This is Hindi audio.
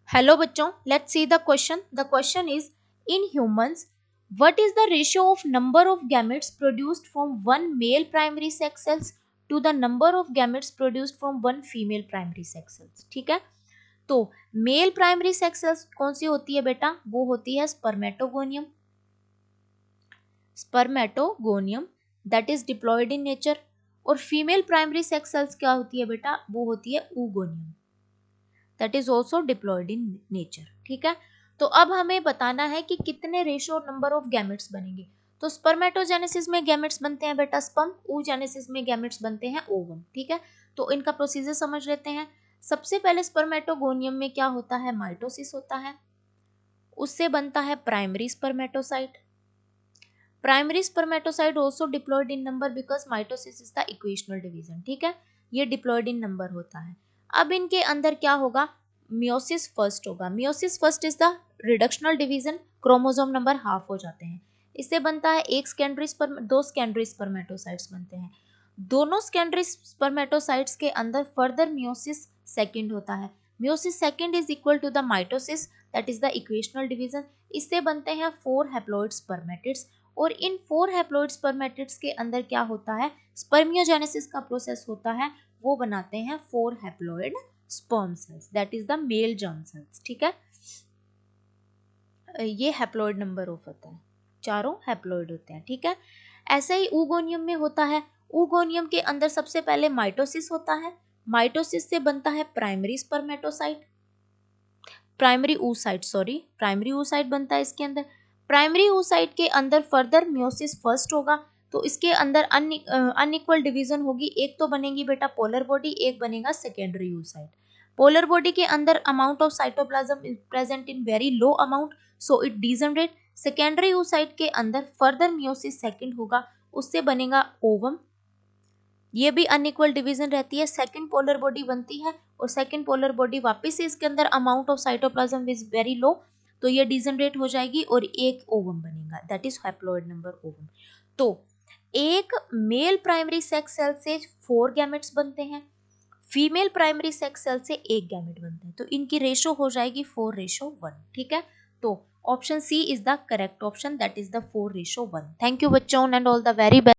हेलो बच्चों, let's see the question. The question is, in humans what is the ratio of number of gametes produced from one male primary sex cells to the number of gametes produced from one female primary sex cells. ठीक है, तो मेल प्राइमरी सेक्स सेल्स कौन सी होती है बेटा? वो होती है spermatogonium. Spermatogonium that is diploid in nature. और फीमेल प्राइमरी सेक्स सेल्स क्या होती है बेटा? वो होती है oogonia that is also diploid in nature. ठीक है, तो अब हमें बताना है कि कितने रेशियो नंबर ऑफ गैमेट्स बनेंगे. तो स्पर्मेटोजेनेसिस में गैमेट्स बनते हैं बेटा स्पर्म, oogenesis में गैमेट्स बनते हैं ओवम. ठीक है, तो इनका प्रोसीजर समझ लेते हैं. सबसे पहले स्पर्मेटोगोनियम में क्या होता है? माइटोसिस होता है. उससे बनता है primary spermatocyte. Primary spermatocyte also diploid in number because mitosis is the equational division. ठीक है, ये डिप्लॉयड इन नंबर होता है. अब इनके अंदर क्या होगा? मियोसिस फर्स्ट होगा. Meiosis first is the reductional division. Chromosome number half हो जाते हैं. इससे बनता है एक सेकेंडरी स्पर्म, दो सेकेंडरी स्पर्मेटोसाइट्स बनते हैं. दोनों सेकेंडरी स्पर्मेटोसाइट्स के अंदर फर्दर मियोसिस सेकंड होता है. Meiosis second is equal to the mitosis that is the equational division. इससे बनते हैं 4 हैप्लॉइड स्पर्मेटिड्स. और इन 4 हैप्लॉइड स्पर्मेटिड्स के अंदर क्या होता है? स्पर्मियोजेनेसिस का प्रोसेस होता है. वो बनाते हैं 4 haploid sperm cells that is the male germ cells. ठीक है, ये हैप्लॉइड नंबर ऑफ होता है, चारों हैप्लॉइड होते हैं. ठीक है, ऐसे ही oogoनियम में होता है. oogoनियम के अंदर सबसे पहले माइटोसिस होता है. माइटोसिस से बनता है primary spermatocyte, primary oocyte, sorry primary oocyte बनता है इसके अंदर. प्राइमरी oocyte के अंदर फर्दर मियोसिस फर्स्ट होगा. तो इसके अंदर अनइक्वल डिवीजन होगी. एक तो बनेगी बेटा पोलर बॉडी, एक बनेगा सेकेंडरी oocyte. पोलर बॉडी के अंदर amount of cytoplasm is present in very low amount, so it degenerate. Secondary oocyte के अंदर फर्दर मियोसिस सेकंड होगा, उससे बनेगा ओवम. ये भी अनइक्वल डिवीजन रहती है. सेकंड पोलर बॉडी बनती है और सेकंड पोलर बॉडी वापस से इसके अंदर amount of cytoplasm is very low, तो ये डिजनरेट हो जाएगी और एक ओवम बनेगा that is haploid number ovum. तो एक मेल प्राइमरी सेक्स सेल से 4 गैमेट्स बनते हैं, फीमेल प्राइमरी सेक्स सेल से एक गैमेट बनते हैं. तो इनकी रेशो हो जाएगी 4:1. ठीक है, तो option C is the correct option that is the 4:1. Thank you बच्चों and all the very best.